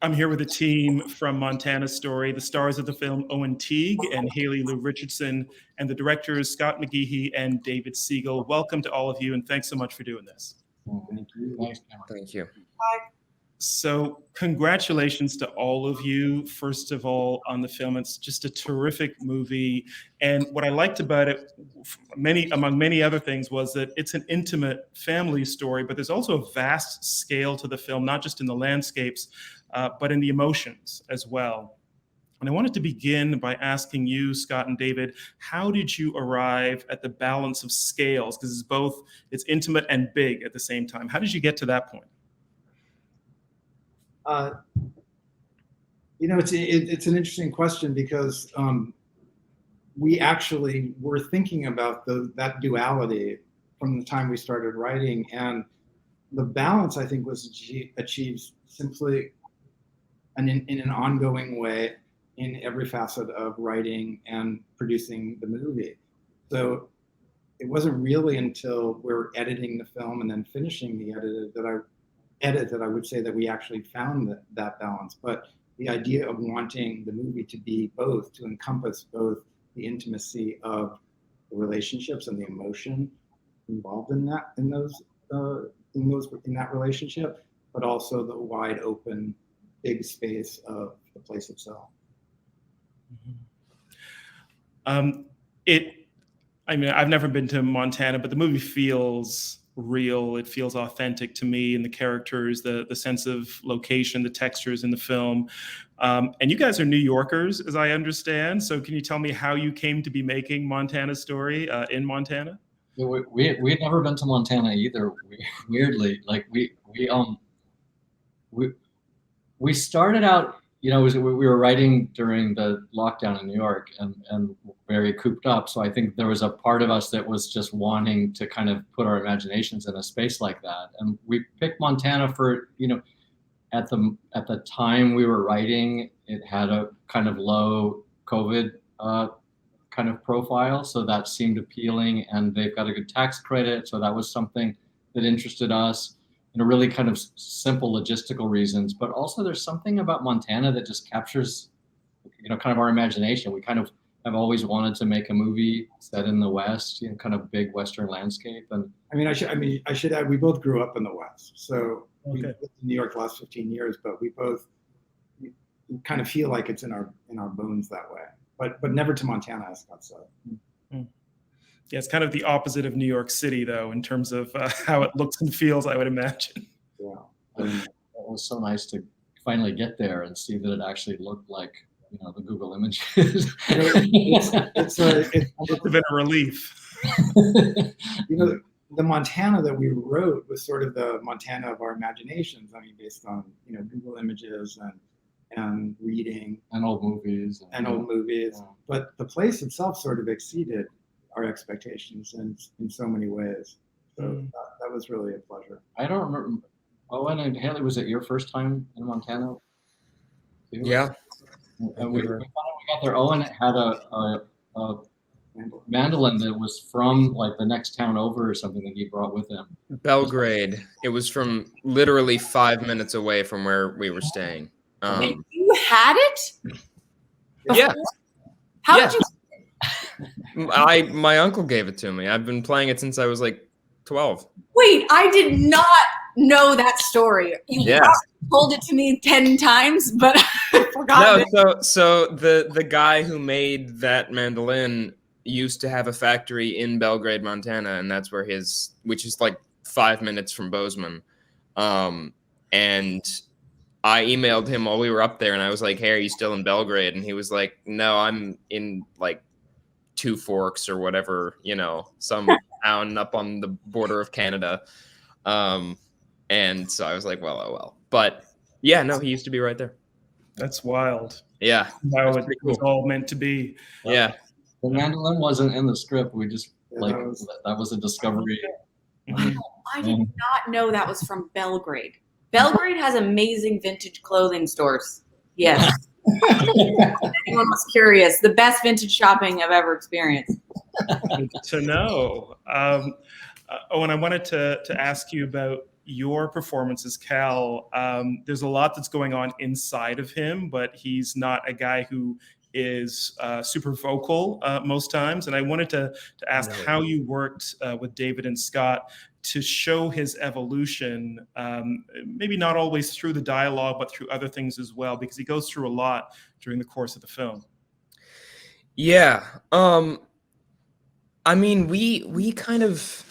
I'm here with a team from Montana Story, the stars of the film Owen Teague and Haley Lou Richardson, and the directors Scott McGehee and David Siegel. Welcome to all of you, and thanks so much for doing this. Thank you. Thanks, Cameron. Thank you. So congratulations to all of you, first of all, on the film. It's just a terrific movie. And what I liked about it, among many other things, was that it's an intimate family story, but there's also a vast scale to the film, not just in the landscapes, but in the emotions as well. And I wanted to begin by asking you, Scott and David, how did you arrive at the balance of scales? Because it's intimate and big at the same time. How did you get to that point? It's an interesting question because we actually were thinking about that duality from the time we started writing, and the balance, I think, was achieved simply in an ongoing way in every facet of writing and producing the movie. So it wasn't really until we were editing the film and then finishing the edit that I would say that we actually found that balance. But the idea of wanting the movie to be both, to encompass both the intimacy of the relationships and the emotion involved in that relationship, but also the wide open, big space of the place itself. I've never been to Montana, but the movie feels real. It feels authentic to me, and the characters, the sense of location, the textures in the film. And you guys are New Yorkers, as I understand. So can you tell me how you came to be making Montana Story in Montana? We had never been to Montana either. Weirdly, like we started out. We were writing during the lockdown in New York and very cooped up. So I think there was a part of us that was just wanting to kind of put our imaginations in a space like that. And we picked Montana for, at the time we were writing, it had a kind of low COVID kind of profile. So that seemed appealing, and they've got a good tax credit. So that was something that interested us. Really kind of simple logistical reasons, but also there's something about Montana that just captures, kind of our imagination. We kind of have always wanted to make a movie set in the West, kind of big Western landscape. And I should add, we both grew up in the West, so we lived in New York the last 15 years, but we kind of feel like it's in our bones that way. But never to Montana, as Scott said. Yeah, it's kind of the opposite of New York City, though, in terms of how it looks and feels, I would imagine. Yeah, it was so nice to finally get there and see that it actually looked like, the Google images. It's been a relief. The Montana that we wrote was sort of the Montana of our imaginations. Based on Google images and reading and old movies. Yeah. But the place itself sort of exceeded our expectations in so many ways. So that was really a pleasure. I don't remember. Owen and Haley, was it your first time in Montana? Yeah. And we got there. Owen had a mandolin that was from like the next town over or something that he brought with him. Belgrade. It was from literally 5 minutes away from where we were staying. And you had it? Yeah. How did you? My uncle gave it to me. I've been playing it since I was like 12. Wait, I did not know that story. You told it to me 10 times, but I forgot. No, so the guy who made that mandolin used to have a factory in Belgrade, Montana, and that's where which is like 5 minutes from Bozeman. And I emailed him while we were up there, and I was like, "Hey, are you still in Belgrade?" And he was like, "No, I'm in like Two Forks or whatever, some town up on the border of Canada." And so I was like, well, oh well. But yeah, no, he used to be right there. That's wild. Yeah. How it was all meant to be. Yeah. The mandolin wasn't in the script. We just that was a discovery. I did not know that was from Belgrade. Belgrade has amazing vintage clothing stores. Yes. If anyone was curious, the best vintage shopping I've ever experienced. Good to know. Owen, I wanted to ask you about your performance as Cal, there's a lot that's going on inside of him, but he's not a guy who is super vocal most times. And I wanted to ask how you worked with David and Scott to show his evolution, maybe not always through the dialogue, but through other things as well, because he goes through a lot during the course of the film. Yeah. I mean, we kind of,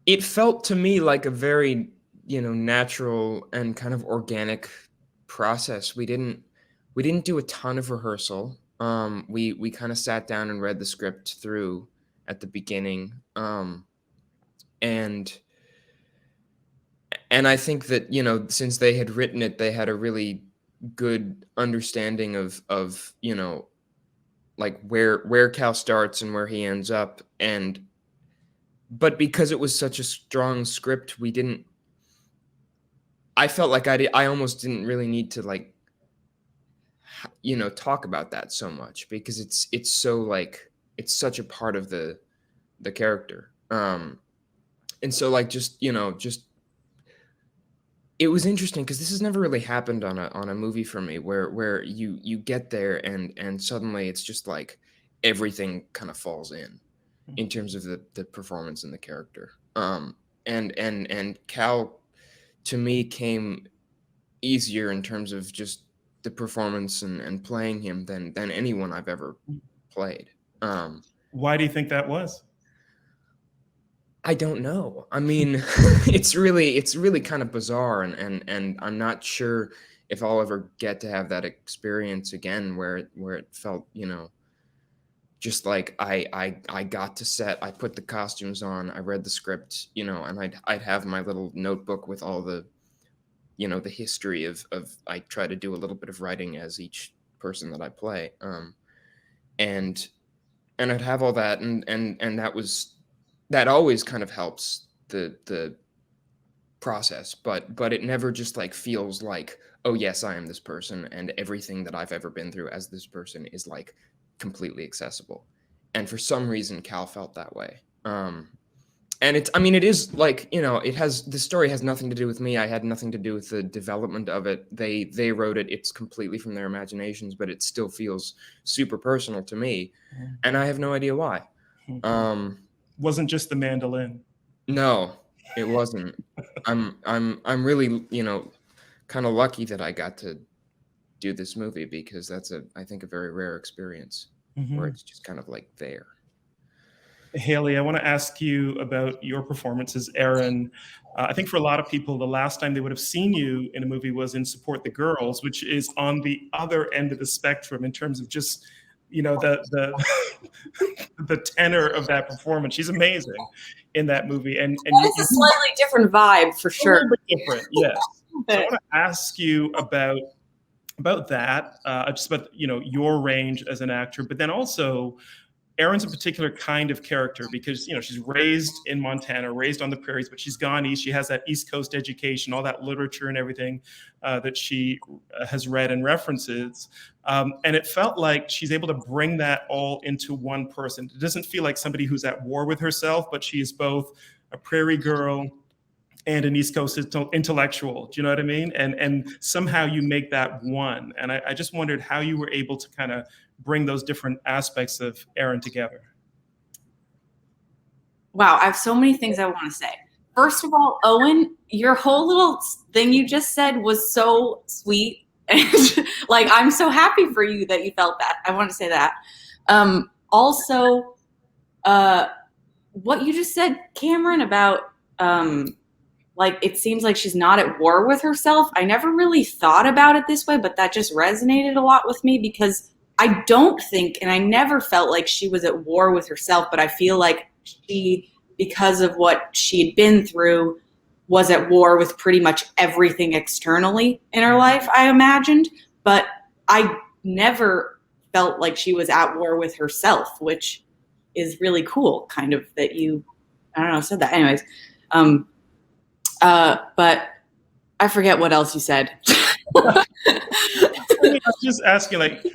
it felt to me like a very, natural and kind of organic process. We didn't do a ton of rehearsal. We kind of sat down and read the script through at the beginning. And I think that, since they had written it, they had a really good understanding of like where Cal starts and where he ends up. But because it was such a strong script, I felt like I almost didn't really need to like, talk about that so much, because it's so like, it's such a part of the character. And so like, just it was interesting because this has never really happened on a movie for me where you get there and suddenly it's just like everything kind of falls in terms of the performance and the character. And Cal to me came easier in terms of just the performance and playing him than anyone I've ever played. Why do you think that was? I don't know. I mean, it's really kind of bizarre, and I'm not sure if I'll ever get to have that experience again where it felt, just like I got to set, I put the costumes on, I read the script, and I'd have my little notebook with all the, the history of I try to do a little bit of writing as each person that I play. And I'd have all that, and that always kind of helps the process, but it never just like feels like, oh yes, I am this person, and everything that I've ever been through as this person is like completely accessible. And for some reason, Cal felt that way. And it is like, the story has nothing to do with me. I had nothing to do with the development of it. They wrote it. It's completely from their imaginations, but it still feels super personal to me. And I have no idea why. Wasn't just the mandolin. No, it wasn't. I'm really, kind of lucky that I got to do this movie, because that's I think a very rare experience where it's just kind of like there. Haley, I want to ask you about your performance as Aaron. I think for a lot of people, the last time they would have seen you in a movie was in Support the Girls, which is on the other end of the spectrum in terms of just, the the tenor of that performance. She's amazing in that movie, and it's a slightly different vibe for sure. A little bit different, yes. So I want to ask you about that, just about your range as an actor, but then also Erin's a particular kind of character because, she's raised in Montana, raised on the prairies, but she's gone east. She has that East Coast education, all that literature and everything that she has read and references. And it felt like she's able to bring that all into one person. It doesn't feel like somebody who's at war with herself, but she is both a prairie girl and an East Coast intellectual. Do you know what I mean? And somehow you make that one. And I just wondered how you were able to kind of bring those different aspects of Erin together. Wow, I have so many things I want to say. First of all, Owen, your whole little thing you just said was so sweet. And like, I'm so happy for you that you felt that. I want to say that. Also, what you just said, Cameron, about like, it seems like she's not at war with herself. I never really thought about it this way, but that just resonated a lot with me, because I don't think, and I never felt like she was at war with herself, but I feel like she, because of what she had been through, was at war with pretty much everything externally in her life, I imagined. But I never felt like she was at war with herself, which is really cool, kind of, that you, I don't know, said that. Anyways, but I forget what else you said. I was just asking, like,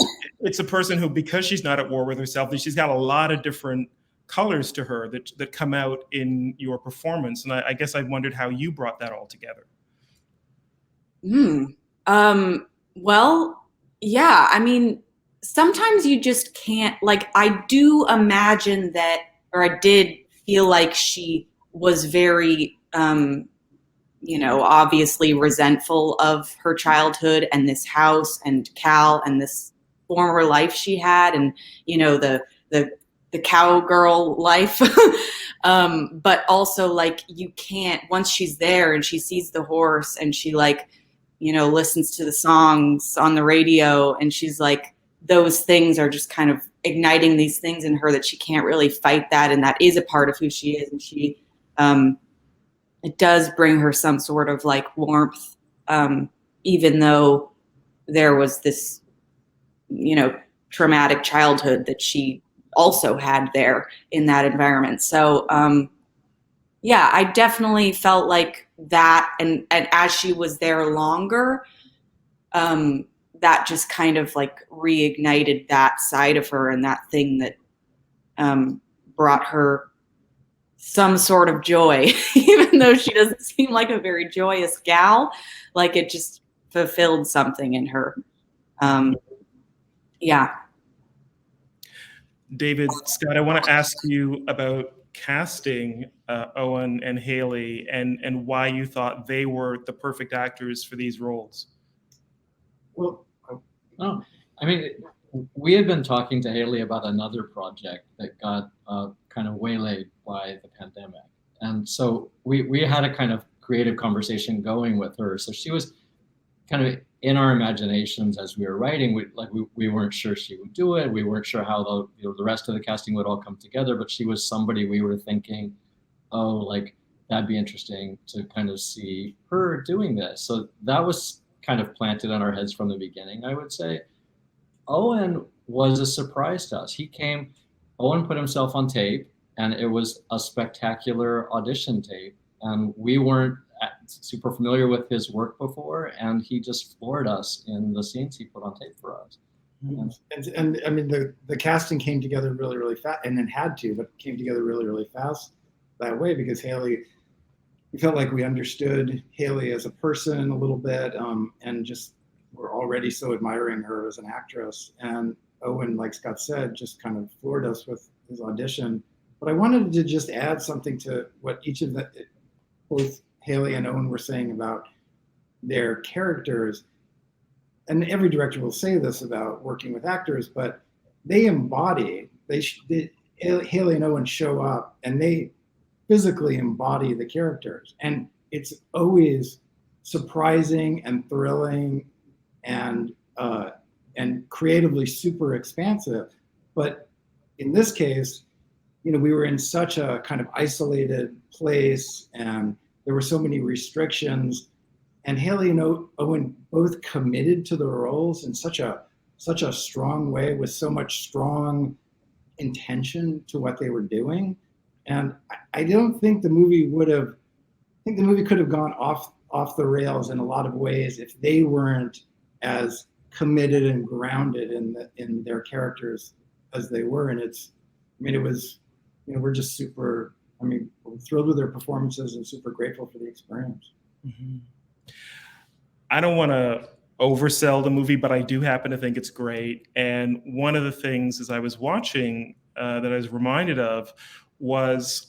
it's a person who, because she's not at war with herself, she's got a lot of different colors to her that come out in your performance. And I guess I wondered how you brought that all together. Well, yeah, I mean, sometimes you just can't, like, I do imagine that, or I did feel like she was very, obviously resentful of her childhood and this house and Cal and this former life she had, and, the cowgirl life. But also, like, you can't, once she's there and she sees the horse and she, like, listens to the songs on the radio, and she's like, those things are just kind of igniting these things in her that she can't really fight that. And that is a part of who she is. And she, it does bring her some sort of like warmth, even though there was this, traumatic childhood that she also had there in that environment. So, yeah, I definitely felt like that. And as she was there longer, that just kind of like reignited that side of her, and that thing that brought her some sort of joy, even though she doesn't seem like a very joyous gal. Like, it just fulfilled something in her. Yeah. David, Scott, I want to ask you about casting Owen and Haley, and why you thought they were the perfect actors for these roles. Well, Oh, I mean, we had been talking to Haley about another project that got kind of waylaid by the pandemic. And so we had a kind of creative conversation going with her. So she was kind of in our imaginations as we were writing. We weren't sure she would do it. We weren't sure how the rest of the casting would all come together, but she was somebody we were thinking, oh, like, that'd be interesting to kind of see her doing this. So that was kind of planted in our heads from the beginning, I would say. Owen was a surprise to us. Owen put himself on tape, and it was a spectacular audition tape. And we weren't super familiar with his work before, and he just floored us in the scenes he put on tape for us. And I mean, the casting came together really, really fast, and then came together really, really fast that way, because Haley, we felt like we understood Haley as a person a little bit, and just were already so admiring her as an actress. And Owen, like Scott said, just kind of floored us with his audition. But I wanted to just add something to what both Haley and Owen were saying about their characters. And every director will say this about working with actors, but they embody, Haley and Owen show up and they physically embody the characters. And it's always surprising and thrilling and creatively super expansive. But in this case, we were in such a kind of isolated place, and there were so many restrictions, and Haley and Owen both committed to the roles in such a strong way, with so much strong intention to what they were doing. And I don't think the movie could have gone off the rails in a lot of ways if they weren't as committed and grounded in their characters as they were. And it was, we're just super, we're thrilled with their performances and super grateful for the experience. Mm-hmm. I don't want to oversell the movie, but I do happen to think it's great. And one of the things as I was watching that I was reminded of was,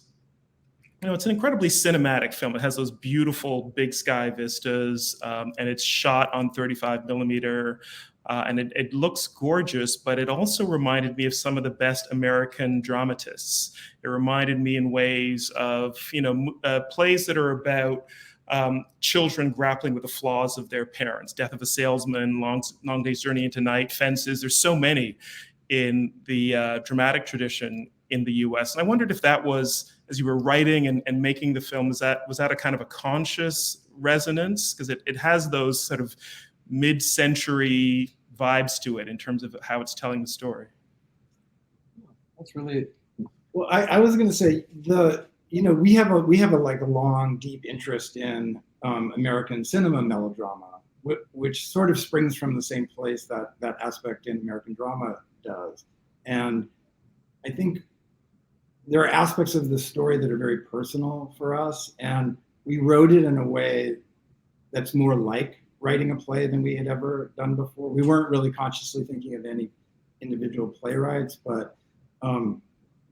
it's an incredibly cinematic film. It has those beautiful big sky vistas, and it's shot on 35 millimeter. And it looks gorgeous, but it also reminded me of some of the best American dramatists. It reminded me in ways of, plays that are about children grappling with the flaws of their parents. Death of a Salesman, Long Day's Journey into Night, Fences. There's so many in the dramatic tradition in the US. And I wondered if that was, as you were writing and making the film, was that a kind of a conscious resonance? Because it has those sort of mid-century vibes to it in terms of how it's telling the story. That's really well. I was going to say we have a long, deep interest in American cinema melodrama, which sort of springs from the same place that aspect in American drama does. And I think there are aspects of the story that are very personal for us, and we wrote it in a way that's more like writing a play than we had ever done before. We weren't really consciously thinking of any individual playwrights, but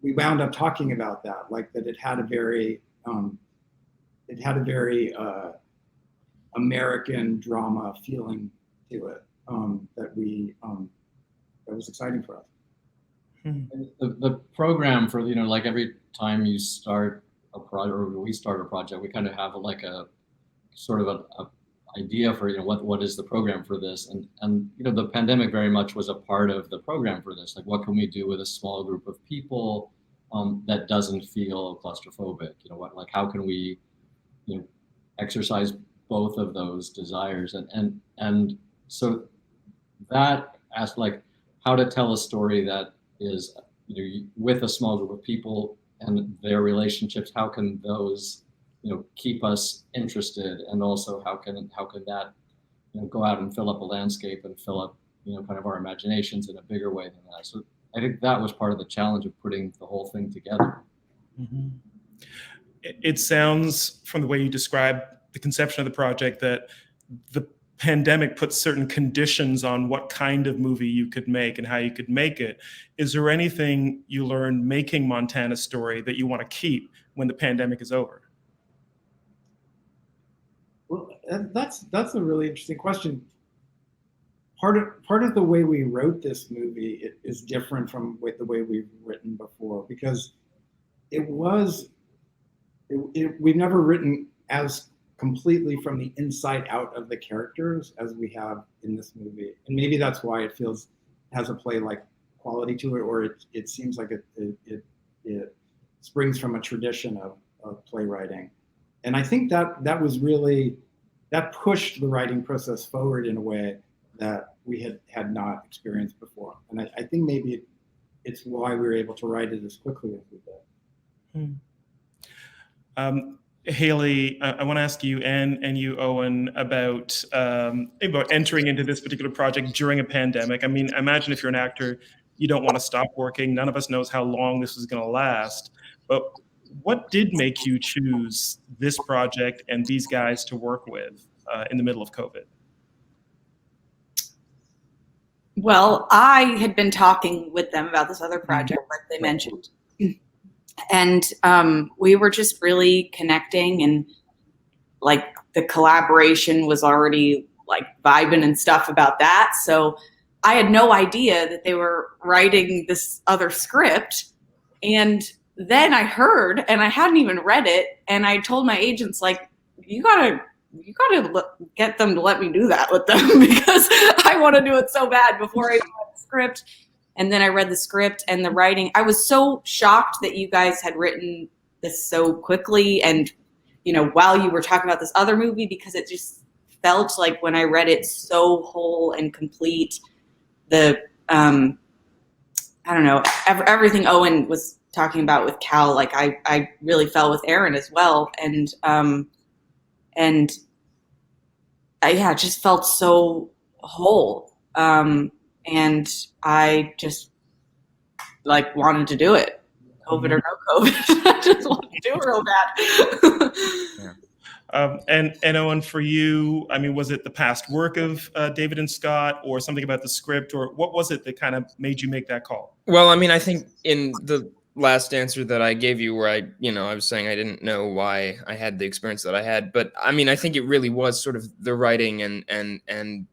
we wound up talking about that, like that it had a very American drama feeling to it, that was exciting for us. The program for, like every time you start a project, or we start a project, we kind of have like a sort of a idea for, what is the program for this, and the pandemic very much was a part of the program for this. Like, what can we do with a small group of people that doesn't feel claustrophobic? How can we exercise both of those desires, and so that asked, like, how to tell a story that is with a small group of people and their relationships. How can those keep us interested, and also how can that go out and fill up a landscape and fill up kind of our imaginations in a bigger way than that. So I think that was part of the challenge of putting the whole thing together. Mm-hmm. It sounds, from the way you describe the conception of the project, that the pandemic put certain conditions on what kind of movie you could make and how you could make it. Is there anything you learned making Montana Story that you want to keep when the pandemic is over? Well, that's a really interesting question. Part of the way we wrote this movie is different from the way we've written before, because we've never written as completely from the inside out of the characters as we have in this movie, and maybe that's why it has a play-like quality to it, or it seems like it springs from a tradition of playwriting. And I think that was really, that pushed the writing process forward in a way that we had not experienced before. And I think maybe it's why we were able to write it as quickly as we did. Haley, I want to ask you and you, Owen, about entering into this particular project during a pandemic. I mean, imagine if you're an actor, you don't want to stop working. None of us knows how long this is going to last. But what did make you choose this project and these guys to work with in the middle of COVID? Well, I had been talking with them about this other project, like they mentioned. And we were just really connecting, and like the collaboration was already like vibing and stuff about that. So I had no idea that they were writing this other script. And then I heard, and I hadn't even read it, and I told my agents, like, you gotta get them to let me do that with them because I want to do it so bad before I read the script. And then I read the script and the writing. I was so shocked that you guys had written this so quickly, and while you were talking about this other movie, because it just felt like when I read it so whole and complete. The I don't know, everything Owen was talking about with Cal, like I really fell with Aaron as well, and it just felt so whole. And I just like wanted to do it, COVID or no COVID. I just wanted to do it real bad. Yeah. And Owen, for you, I mean, was it the past work of David and Scott, or something about the script, or what was it that kind of made you make that call? Well, I mean, I think in the last answer that I gave you, where I was saying I didn't know why I had the experience that I had, but I mean, I think it really was sort of the writing and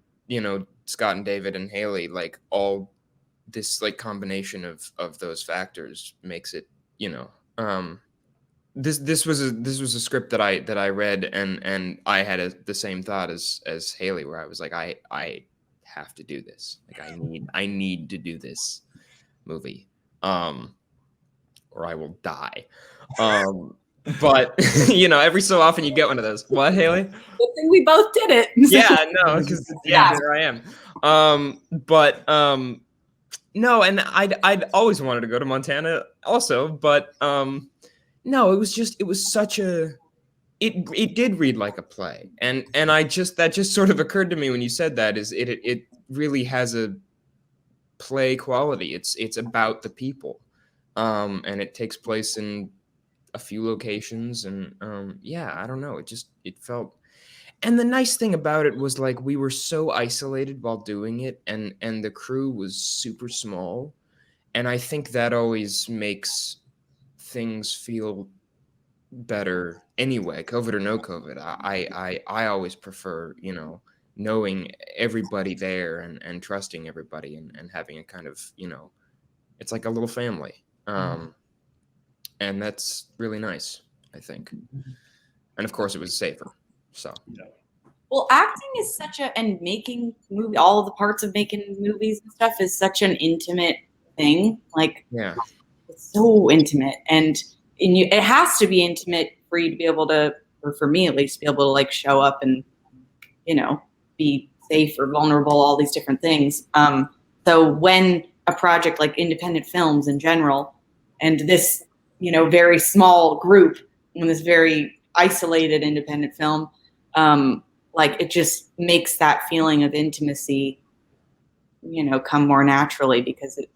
Scott and David and Haley, like all this like combination of those factors makes it, this was a script that I read, and I had the same thought as Haley, where I was like, I have to do this. Like I need to do this movie, or I will die. But every so often you get one of those. What, Haley? Good thing we both did it. Yeah, no, because here I am. But no, and I'd always wanted to go to Montana also, but no, it was such a, it did read like a play, and that just sort of occurred to me when you said that, is it really has a play quality. It's about the people, and it takes place in a few locations, and yeah, I don't know, it felt. And the nice thing about it was like we were so isolated while doing it, and the crew was super small, and I think that always makes things feel better anyway, COVID or no COVID. I always prefer, knowing everybody there, and trusting everybody, and having a kind of, it's like a little family. And that's really nice, I think. And of course it was safer. So Well, acting is and making all of the parts of making movies and stuff is such an intimate thing. Like, yeah, it's so intimate, and it has to be intimate for you to be able to, or for me at least, be able to like show up and, be safe or vulnerable, all these different things. So when a project like independent films in general, and this, very small group in this very isolated independent film, like it just makes that feeling of intimacy, come more naturally, because it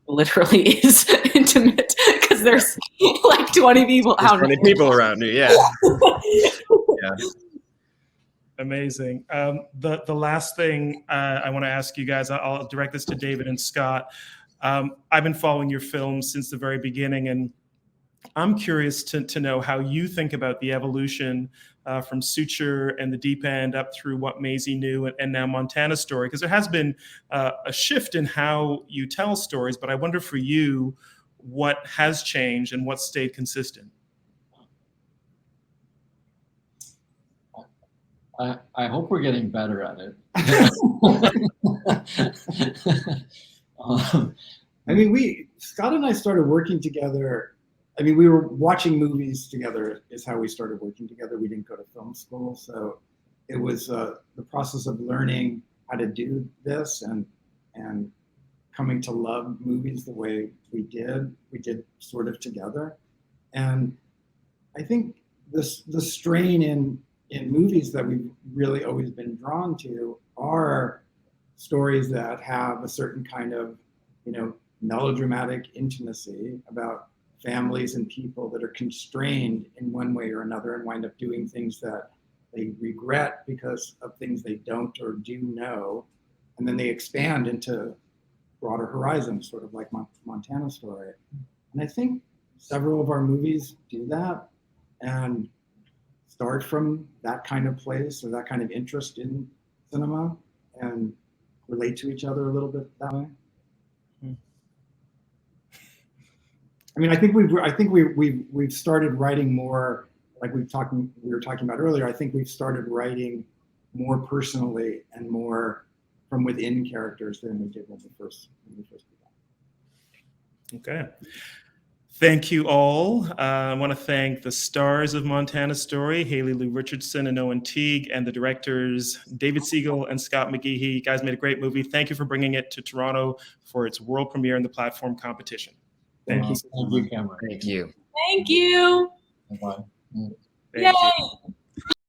literally is intimate, because there's like 20 people there's out 20 there. people around you. Yeah. Yeah. Amazing. The last thing I want to ask you guys, I'll direct this to David and Scott. I've been following your films since the very beginning, and I'm curious to know how you think about the evolution from Suture and The Deep End up through What Maisie Knew and now Montana Story, because there has been a shift in how you tell stories, but I wonder for you, what has changed and what stayed consistent? I hope we're getting better at it. I mean, Scott and I started working together. I mean, we were watching movies together is how we started working together. We didn't go to film school. So it was the process of learning how to do this and coming to love movies the way we did sort of together. And I think the strain in movies that we've really always been drawn to are stories that have a certain kind of, melodramatic intimacy about families and people that are constrained in one way or another and wind up doing things that they regret because of things they don't or do know. And then they expand into broader horizons, sort of like Montana Story. And I think several of our movies do that and start from that kind of place or that kind of interest in cinema and relate to each other a little bit that way. I mean, I think we've started writing more, like we were talking about earlier. I think we've started writing more personally and more from within characters than we did when we first began. Okay. Thank you all. I want to thank the stars of Montana Story, Haley Lou Richardson and Owen Teague, and the directors, David Siegel and Scott McGehee. You guys made a great movie. Thank you for bringing it to Toronto for its world premiere in the platform competition. Thank you. Thank you, Cameron. Thank you. Thank you. Bye. Thank you. Yay.